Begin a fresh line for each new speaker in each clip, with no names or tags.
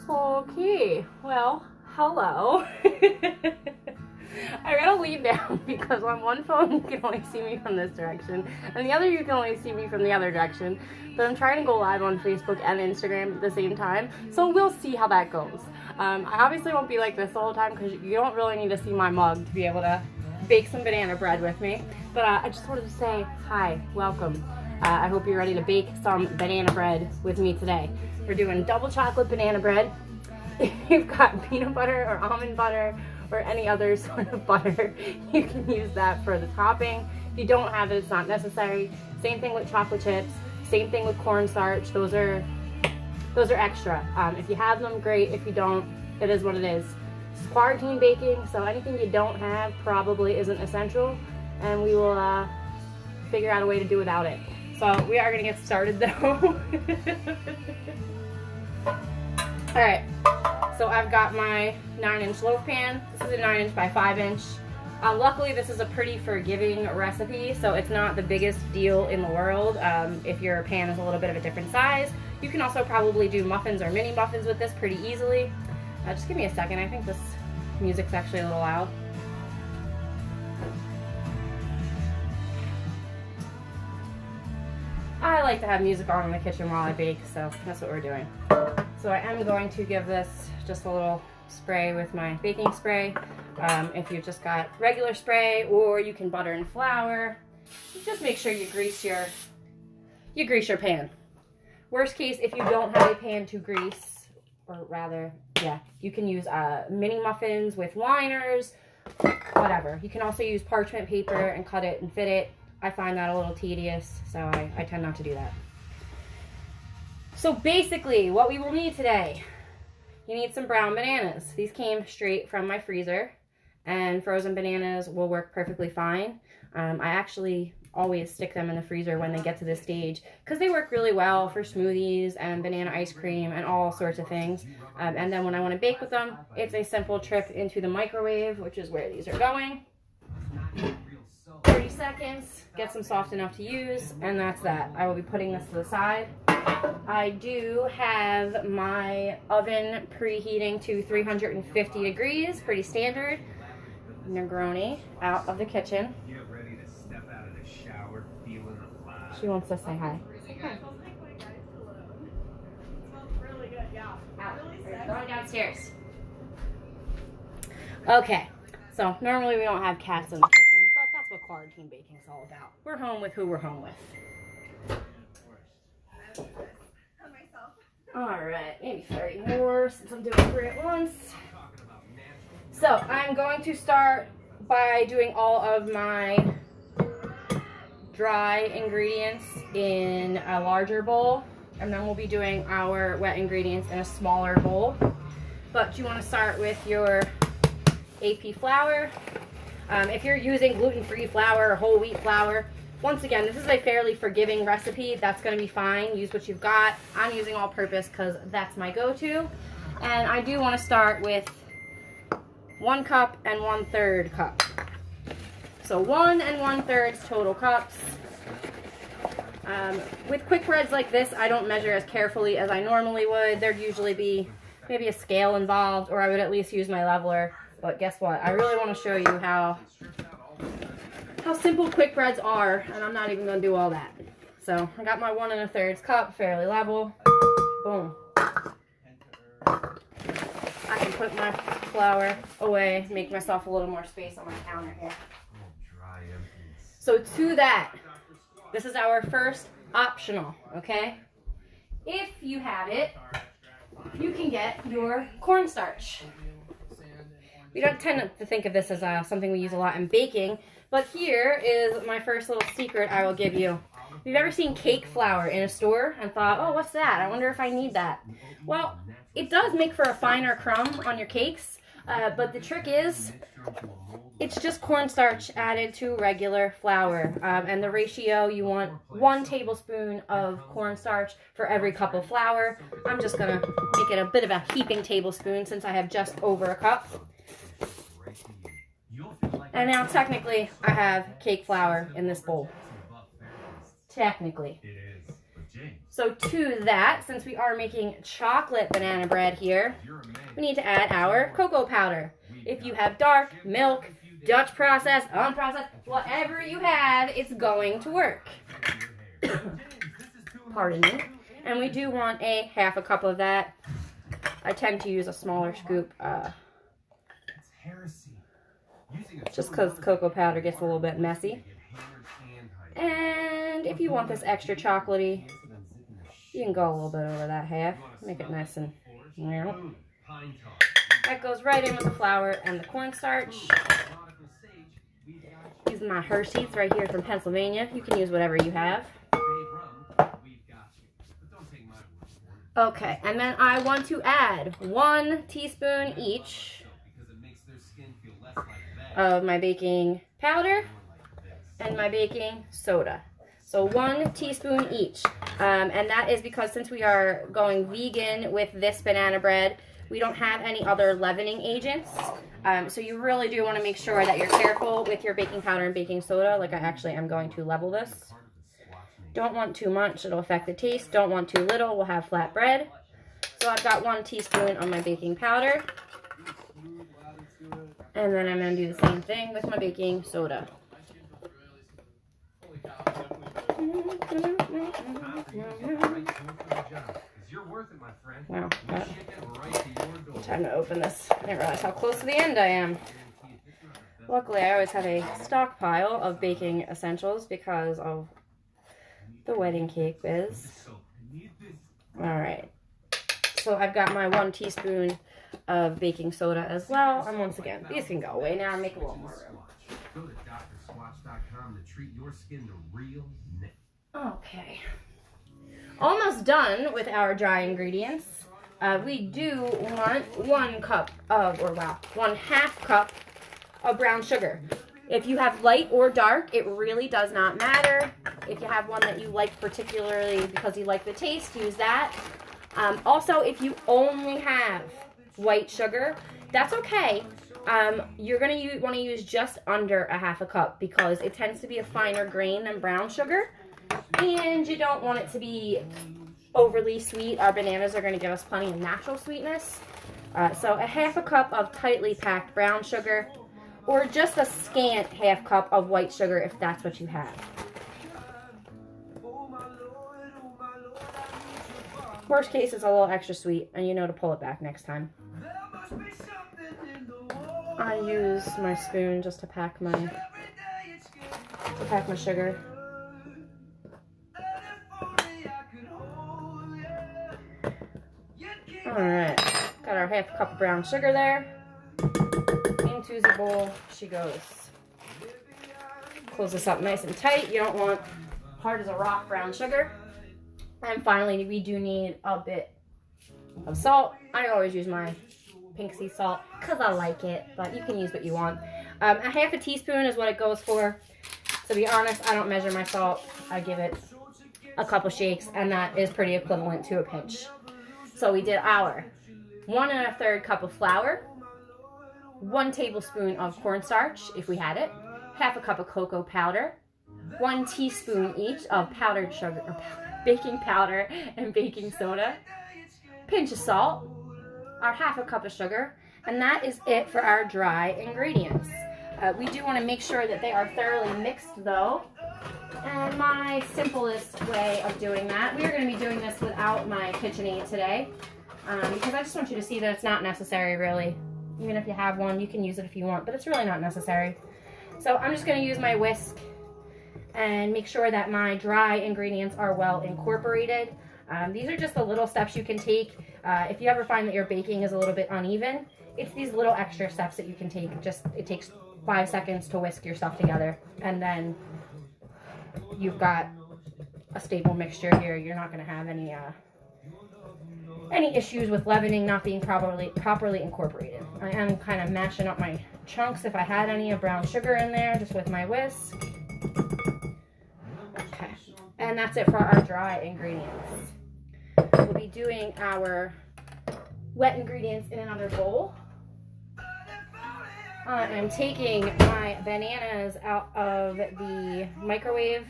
Okay, well, hello. I gotta lean down because on one phone you can only see me from this direction, and the other you can only see me from the other direction. But I'm trying to go live on Facebook and Instagram at the same time, so we'll see how that goes. I obviously won't be like this the whole time because you don't really need to see my mug to be able to bake some banana bread with me. But I just wanted to say hi, welcome. I hope you're ready to bake some banana bread with me today. We're doing double chocolate banana bread. If you've got peanut butter or almond butter or any other sort of butter, you can use that for the topping. If you don't have it, it's not necessary. Same thing with chocolate chips. Same thing with cornstarch. Those are extra. If you have them, great. If you don't, it is what it is. It's quarantine baking, so anything you don't have probably isn't essential, and we will figure out a way to do without it. So we are gonna get started though. All right. So I've got my 9-inch loaf pan. This is a 9-inch by 5-inch. Luckily, this is a pretty forgiving recipe, so it's not the biggest deal in the world. If your pan is a little bit of a different size, you can also probably do muffins or mini muffins with this pretty easily. Just give me a second. I think this music's actually a little loud. I like to have music on in the kitchen while I bake, so that's what we're doing. So I am going to give this just a little spray with my baking spray. If you've just got regular spray, or you can butter and flour, just make sure you grease your pan. Worst case, if you don't have a pan to grease, or rather, yeah, you can use mini muffins with liners, whatever. You can also use parchment paper and cut it and fit it. I find that a little tedious, so I tend not to do that. So basically, what we will need today, you need some brown bananas. These came straight from my freezer, and frozen bananas will work perfectly fine. I actually always stick them in the freezer when they get to this stage because they work really well for smoothies and banana ice cream and all sorts of things. And then when I want to bake with them, it's a simple trip into the microwave, which is where these are going. 30 seconds, gets them soft enough to use, and that's that. I will be putting this to the side. I do have my oven preheating to 350 degrees, pretty standard. Negroni out of the kitchen. She wants to say hi. Going downstairs. Okay, so normally we don't have cats in the kitchen, but that's what quarantine baking is all about. We're home with who we're home with. Alright, maybe 30 more since I'm doing 3 at once. So I'm going to start by doing all of my dry ingredients in a larger bowl, and then we'll be doing our wet ingredients in a smaller bowl. But you want to start with your AP flour. If you're using gluten-free flour or whole wheat flour, once again, this is a fairly forgiving recipe. That's going to be fine. Use what you've got. I'm using all-purpose because that's my go-to. And I do want to start with 1 cup and 1/3 cup. So 1 1/3 total cups. With quick breads like this, I don't measure as carefully as I normally would. There'd usually be maybe a scale involved, or I would at least use my leveler. But guess what? I really want to show you how simple quick breads are, and I'm not even going to do all that. So I got my 1 1/3 cup, fairly level. Boom. I can put my flour away, make myself a little more space on my counter here. So to that, this is our first optional, okay? If you have it, you can get your cornstarch. We don't tend to think of this as something we use a lot in baking, but here is my first little secret I will give you. If you've ever seen cake flour in a store and thought, oh, what's that? I wonder if I need that. Well, it does make for a finer crumb on your cakes, but the trick is it's just cornstarch added to regular flour. And the ratio, you want 1 tablespoon of cornstarch for every cup of flour. I'm just going to make it a bit of a heaping tablespoon since I have just over a cup. And now technically I have cake flour in this bowl. Technically. So to that, since we are making chocolate banana bread here, we need to add our cocoa powder. If you have dark, milk, Dutch process, unprocessed, whatever you have, it's going to work. Pardon me. And we do want a half a cup of that. I tend to use a smaller scoop just because cocoa powder gets a little bit messy. And if you want this extra chocolatey, you can go a little bit over that half. Make it nice and that goes right in with the flour and the cornstarch. Using my Hershey's right here from Pennsylvania. You can use whatever you have. Okay, and then I want to add 1 teaspoon each of my baking powder and my baking soda. So 1 teaspoon each. And that is because since we are going vegan with this banana bread, we don't have any other leavening agents. So you really do want to make sure that you're careful with your baking powder and baking soda. Like I actually am going to level this. Don't want too much, it'll affect the taste. Don't want too little, we'll have flat bread. So I've got 1 teaspoon of my baking powder. And then I'm going to do the same thing with my baking soda. Wow, time to open this. I didn't realize how close to the end I am. Luckily, I always have a stockpile of baking essentials because of the wedding cake biz. Alright, so I've got my 1 teaspoon of baking soda as well. And once again, these can go away now and make a little more room. Go to drswatch.com to treat your skin to real net. Okay. Almost done with our dry ingredients. We do want 1 cup of, or wow, 1/2 cup of brown sugar. If you have light or dark, it really does not matter. If you have one that you like particularly because you like the taste, use that. Also, if you only have white sugar, that's okay. You're going to want to use just under 1/2 cup because it tends to be a finer grain than brown sugar. And you don't want it to be overly sweet. Our bananas are going to give us plenty of natural sweetness. So 1/2 cup of tightly packed brown sugar, or just a scant 1/2 cup of white sugar if that's what you have. Worst case, it's a little extra sweet, and you know to pull it back next time. I use my spoon just to pack my sugar. Alright, got our 1/2 cup of brown sugar there. Into the bowl she goes. Close this up nice and tight. You don't want hard as a rock brown sugar. And finally, we do need a bit of salt. I always use my pink sea salt because I like it, but you can use what you want. 1/2 teaspoon is what it goes for. To be honest, I don't measure my salt. I give it a couple shakes, and that is pretty equivalent to a pinch. So we did our 1 1/3 cup of flour, 1 tablespoon of cornstarch, if we had it, 1/2 cup of cocoa powder, 1 teaspoon each of powdered sugar, or baking powder and baking soda, pinch of salt, our 1/2 cup of sugar, and that is it for our dry ingredients. We do want to make sure that they are thoroughly mixed though. And my simplest way of doing that, we are going to be doing this without my KitchenAid today, because I just want you to see that it's not necessary really. Even if you have one, you can use it if you want, but it's really not necessary. So I'm just going to use my whisk and make sure that my dry ingredients are well incorporated. These are just the little steps you can take. If you ever find that your baking is a little bit uneven, it's these little extra steps that you can take. It takes 5 seconds to whisk your stuff together, and then you've got a stable mixture here. You're not going to have any issues with leavening not being properly incorporated. I am kind of mashing up my chunks if I had any of brown sugar in there, just with my whisk. Okay, and that's it for our dry ingredients. We'll be doing our wet ingredients in another bowl. I am taking my bananas out of the microwave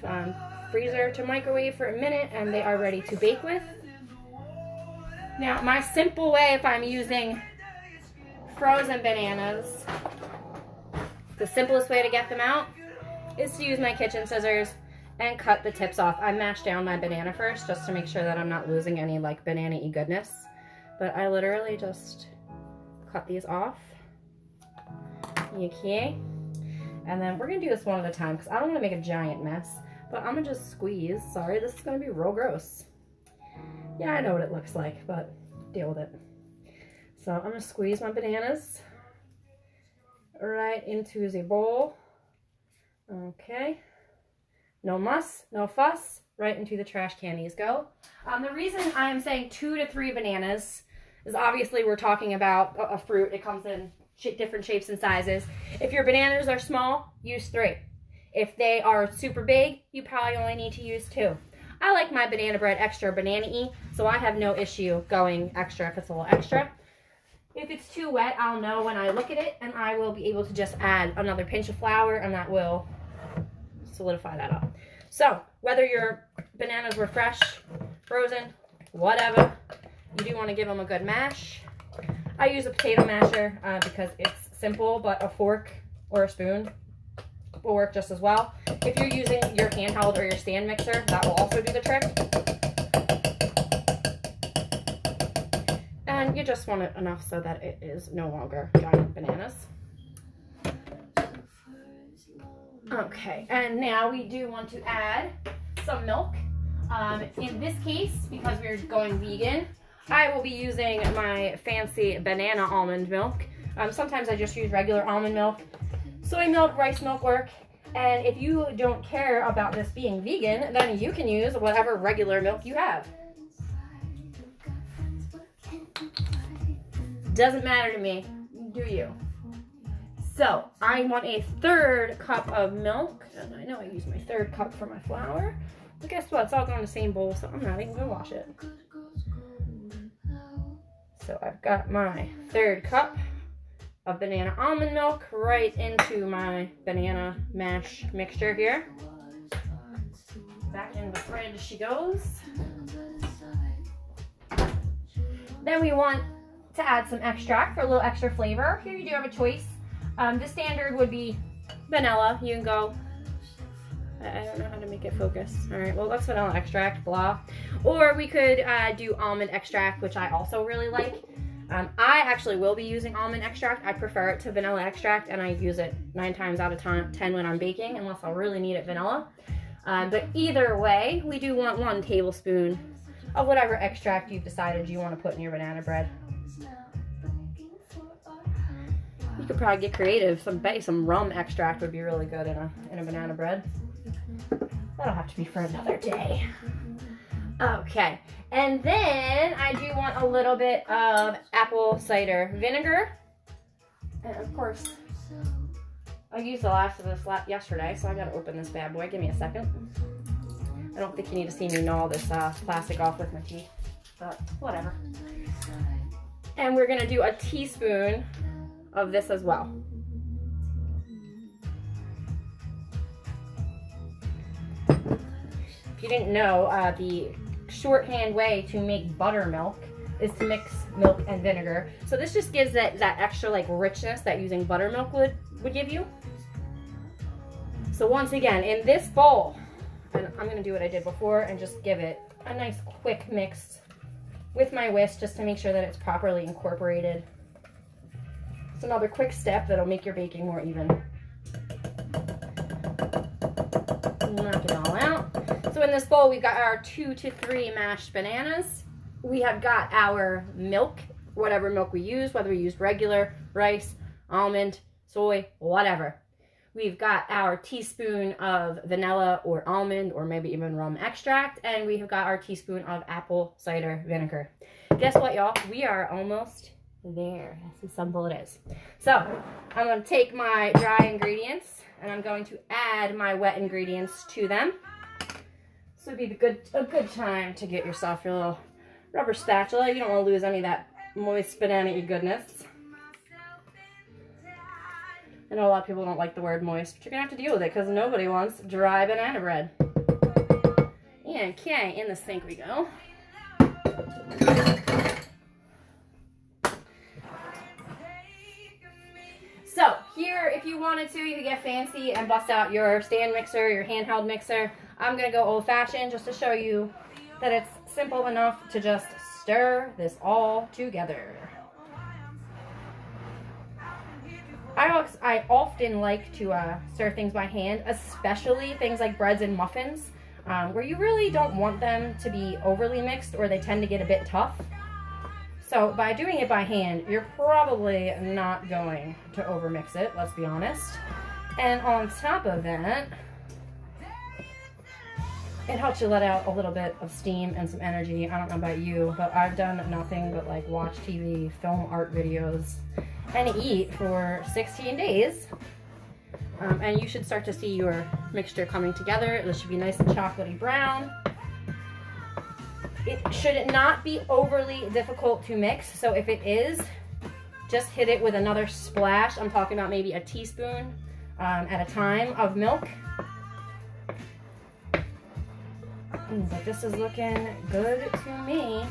freezer to microwave for a minute, and they are ready to bake with. Now, my simple way, if I'm using frozen bananas, the simplest way to get them out is to use my kitchen scissors and cut the tips off. I mash down my banana first just to make sure that I'm not losing any like banana-y goodness. But I literally just cut these off. Okay. And then we're gonna do this one at a time because I don't want to make a giant mess. But I'm gonna just squeeze. Sorry, this is gonna be real gross. Yeah, I know what it looks like, but deal with it. So I'm gonna squeeze my bananas right into the bowl. Okay. No muss, no fuss. Right into the trash can these go. The reason I'm saying 2 to 3 bananas is obviously we're talking about a fruit. It comes in different shapes and sizes. If your bananas are small, use 3. If they are super big, you probably only need to use 2. I like my banana bread extra banana-y, so I have no issue going extra if it's a little extra. If it's too wet, I'll know when I look at it, and I will be able to just add another pinch of flour, and that will solidify that up. So, whether your bananas were fresh, frozen, whatever, you do want to give them a good mash. I use a potato masher because it's simple, but a fork or a spoon will work just as well. If you're using your handheld or your stand mixer, that will also do the trick. And you just want it enough so that it is no longer giant bananas. Okay, and now we do want to add some milk. In this case, because we're going vegan, I will be using my fancy banana almond milk. Sometimes I just use regular almond milk. Soy milk, rice milk work. And if you don't care about this being vegan, then you can use whatever regular milk you have. Doesn't matter to me. Do you? So, I want a 1/3 cup of milk. And I know I used my 1/3 cup for my flour. But guess what? It's all going in the same bowl, so I'm not even going to wash it. So, I've got my 1/3 cup of banana almond milk right into my banana mash mixture here. Back in the fridge she goes. Then we want to add some extract for a little extra flavor. Here you do have a choice. The standard would be vanilla. You can go, I don't know how to make it focus. All right, well, that's vanilla extract, blah. Or we could do almond extract, which I also really like. I actually will be using almond extract. I prefer it to vanilla extract, and I use it 9 times out of 10 when I'm baking, unless I really need it vanilla. But either way, we do want 1 tablespoon of whatever extract you've decided you want to put in your banana bread. You could probably get creative. Some rum extract would be really good in a banana bread. That'll have to be for another day. Okay, and then I do want a little bit of apple cider vinegar. And of course, I used the last of this yesterday, so I gotta open this bad boy. Give me a second. I don't think you need to see me gnaw this plastic off with my teeth, but whatever. And we're gonna do a teaspoon of this as well. If you didn't know, the shorthand way to make buttermilk is to mix milk and vinegar. So this just gives that extra like richness that using buttermilk would give you. So once again, in this bowl, and I'm going to do what I did before and just give it a nice quick mix with my whisk just to make sure that it's properly incorporated. It's another quick step that'll make your baking more even. Knock it all out. So in this bowl, we've got our 2 to 3 mashed bananas. We have got our milk, whatever milk we use, whether we use regular, rice, almond, soy, whatever. We've got our teaspoon of vanilla or almond or maybe even rum extract, and we have got our teaspoon of apple cider vinegar. Guess what, y'all? We are almost there. That's how simple it is. So I'm going to take my dry ingredients and I'm going to add my wet ingredients to them. This would be a good time to get yourself your little rubber spatula. You don't want to lose any of that moist banana-y goodness. I know a lot of people don't like the word moist, but you're going to have to deal with it because nobody wants dry banana bread. Okay, in the sink we go. So here, if you wanted to, you could get fancy and bust out your stand mixer, your handheld mixer. I'm gonna go old fashioned just to show you that it's simple enough to just stir this all together. I often like to stir things by hand, especially things like breads and muffins, where you really don't want them to be overly mixed or they tend to get a bit tough. So by doing it by hand, you're probably not going to overmix it, let's be honest. And on top of that, it helps you let out a little bit of steam and some energy. I don't know about you, but I've done nothing but like watch TV, film art videos, and eat for 16 days. And you should start to see your mixture coming together. This should be nice and chocolatey brown. It should not be overly difficult to mix, so if it is, just hit it with another splash. I'm talking about maybe a teaspoon at a time of milk. But this is looking good to me.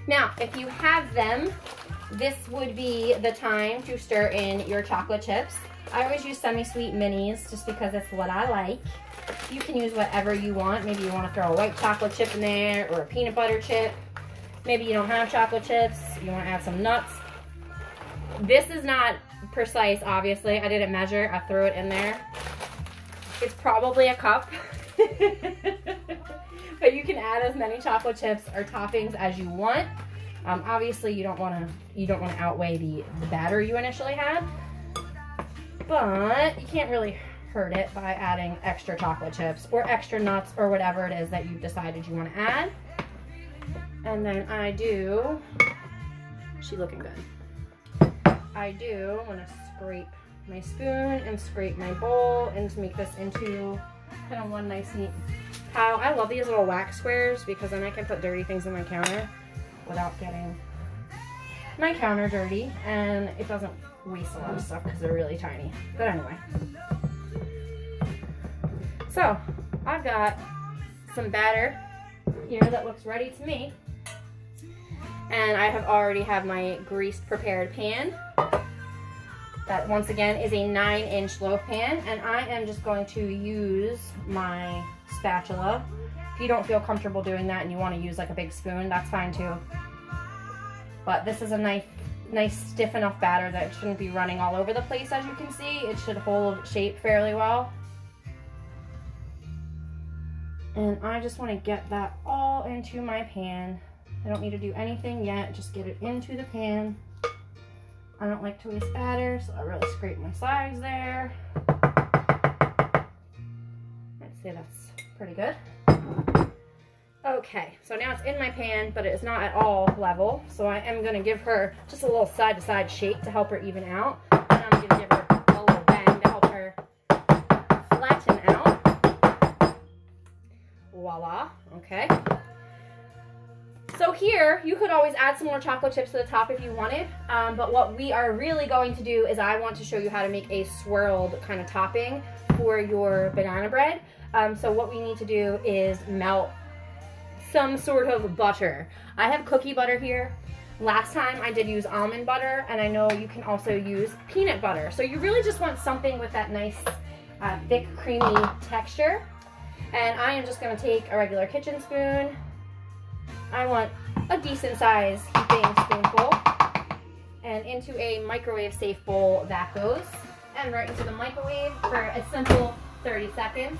Now, if you have them, this would be the time to stir in your chocolate chips. I always use semi-sweet minis just because it's what I like. You can use whatever you want. Maybe you want to throw a white chocolate chip in there or a peanut butter chip. Maybe you don't have chocolate chips. You want to add some nuts. This is not precise, obviously. I didn't measure. I threw it in there. It's probably a cup. But you can add as many chocolate chips or toppings as you want. Obviously, you don't want to outweigh the batter you initially had, but you can't really hurt it by adding extra chocolate chips or extra nuts or whatever it is that you've decided you want to add. And then I do. She's looking good. I do want to scrape my spoon and scrape my bowl and to make this into kind of one nice neat pile. I love these little wax squares because then I can put dirty things on my counter without getting my counter dirty, and it doesn't waste a lot of stuff because they're really tiny. But anyway, so I've got some batter here that looks ready to me, and I have already have my greased prepared pan. That once again is a 9-inch loaf pan, and I am just going to use my spatula. If you don't feel comfortable doing that and you want to use like a big spoon, that's fine too. But this is a nice stiff enough batter that it shouldn't be running all over the place. As you can see, it should hold shape fairly well. And I just want to get that all into my pan. I don't need to do anything yet, just get it into the pan. I don't like to waste batter, so I really scrape my sides there. I'd say that's pretty good. Okay, so now it's in my pan, but it is not at all level, so I am going to give her just a little side-to-side shake to help her even out. And I'm going to give her a little bang to help her flatten out. Voila, okay. So here, you could always add some more chocolate chips to the top if you wanted, but what we are really going to do is I want to show you how to make a swirled kind of topping for your banana bread. So what we need to do is melt some sort of butter. I have cookie butter here. Last time I did use almond butter, and I know you can also use peanut butter. So you really just want something with that nice thick creamy texture. And I am just going to take a regular kitchen spoon. I want a decent size heaping spoonful, and into a microwave safe bowl that goes, and right into the microwave for a simple 30 seconds.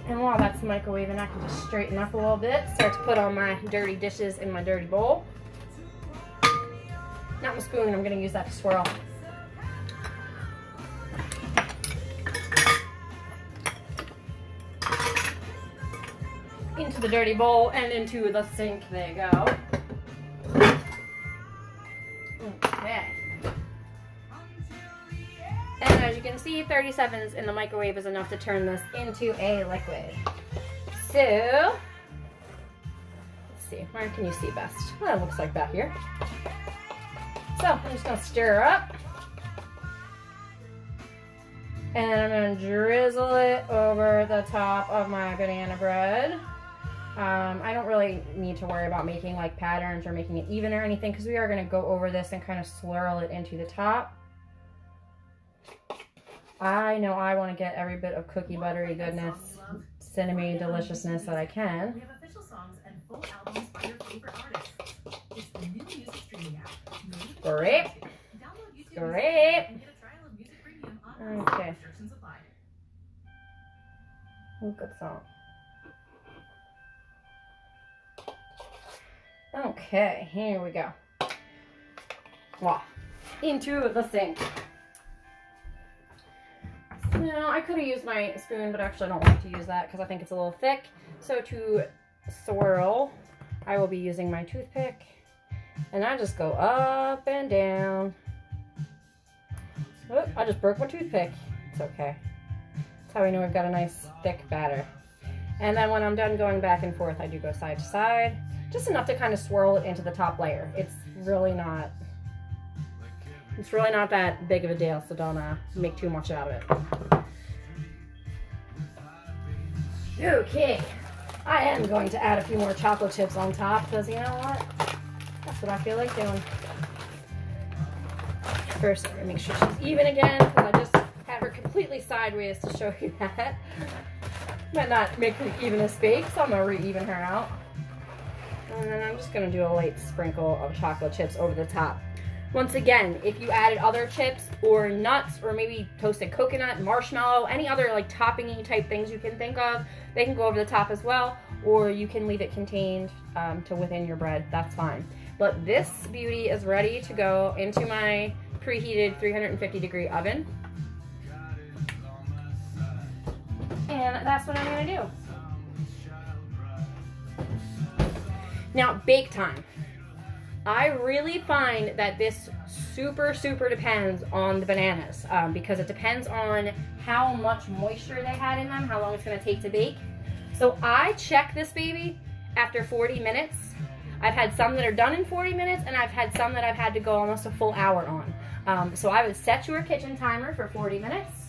And while that's microwaving, I can just straighten up a little bit, start to put all my dirty dishes in my dirty bowl. Not my spoon, I'm going to use that to swirl. Into the dirty bowl and into the sink they go. Okay. And as you can see, 30 seconds in the microwave is enough to turn this into a liquid. So, let's see, where can you see best? Well, it looks like back here. So I'm just gonna stir up. And I'm gonna drizzle it over the top of my banana bread. I don't really need to worry about making like patterns or making it even or anything, because we are gonna go over this and kind of swirl it into the top. I know I want to get every bit of cookie buttery goodness, cinnamon deliciousness that I can.
We have official songs and full albums by your favorite artists. It's the new music streaming app.
Great.
Download YouTube
Great.
and get a trial of Music Premium on
Okay.
restrictions apply.
Good song. Okay, here we go. Wow. Into the sink. Now, I could have used my spoon, but actually I don't like to use that because I think it's a little thick. So to swirl, I will be using my toothpick. And I just go up and down. Oop, I just broke my toothpick. It's okay. That's how we know we've got a nice thick batter. And then when I'm done going back and forth, I do go side to side. Just enough to kind of swirl it into the top layer. It's really not that big of a deal, so don't make too much out of it. Okay, I am going to add a few more chocolate chips on top, because you know what? That's what I feel like doing. First, I'm going to make sure she's even again, because I just have her completely sideways to show you that. Might not make the evenest bake, so I'm going to re-even her out. And then I'm just going to do a light sprinkle of chocolate chips over the top. Once again, if you added other chips or nuts or maybe toasted coconut, marshmallow, any other like topping-y type things you can think of, they can go over the top as well, or you can leave it contained to within your bread. That's fine. But this beauty is ready to go into my preheated 350-degree oven. And that's what I'm going to do. Now, bake time. I really find that this super depends on the bananas because it depends on how much moisture they had in them, how long it's going to take to bake. So I check this baby after 40 minutes. I've had some that are done in 40 minutes, and I've had some that I've had to go almost a full hour on. So I would set your kitchen timer for 40 minutes.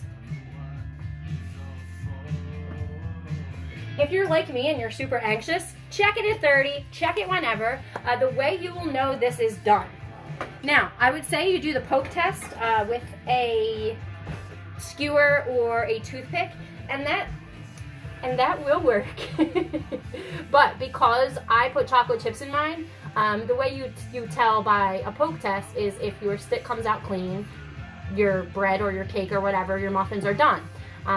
If you're like me and you're super anxious, check it at 30, check it whenever. The way you will know this is done. Now, I would say you do the poke test with a skewer or a toothpick, and that will work. But because I put chocolate chips in mine, the way you tell by a poke test is if your stick comes out clean, your bread or your cake or whatever, your muffins are done.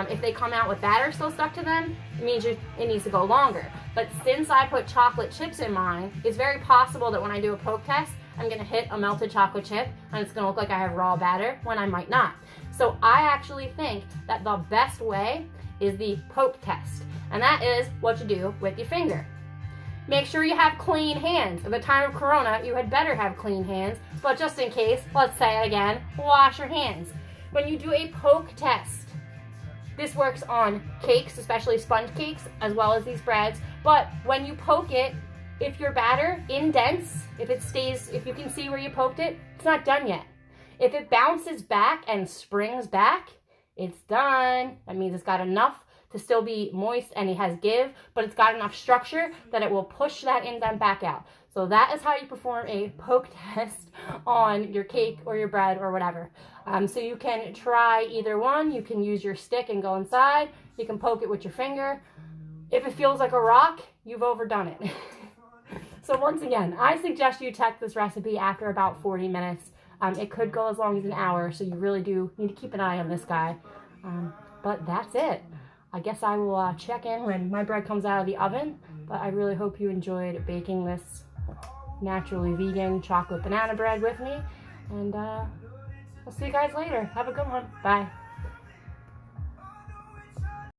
If they come out with batter still stuck to them, it means it needs to go longer. But since I put chocolate chips in mine, it's very possible that when I do a poke test, I'm going to hit a melted chocolate chip and it's going to look like I have raw batter when I might not. So I actually think that the best way is the poke test. And that is what you do with your finger. Make sure you have clean hands. At the time of Corona, you had better have clean hands. But just in case, let's say it again, wash your hands. When you do a poke test, this works on cakes, especially sponge cakes, as well as these breads. But when you poke it, if your batter indents, if you can see where you poked it, it's not done yet. If it bounces back and springs back, it's done. That means it's got enough to still be moist and it has give, but it's got enough structure that it will push that indent back out. So that is how you perform a poke test on your cake or your bread or whatever. So you can try either one. You can use your stick and go inside. You can poke it with your finger. If it feels like a rock, you've overdone it. So once again, I suggest you check this recipe after about 40 minutes. It could go as long as an hour, so you really do need to keep an eye on this guy. But that's it. I guess I will check in when my bread comes out of the oven, but I really hope you enjoyed baking this naturally vegan chocolate banana bread with me, and I'll see you guys later. Have a good one. Bye.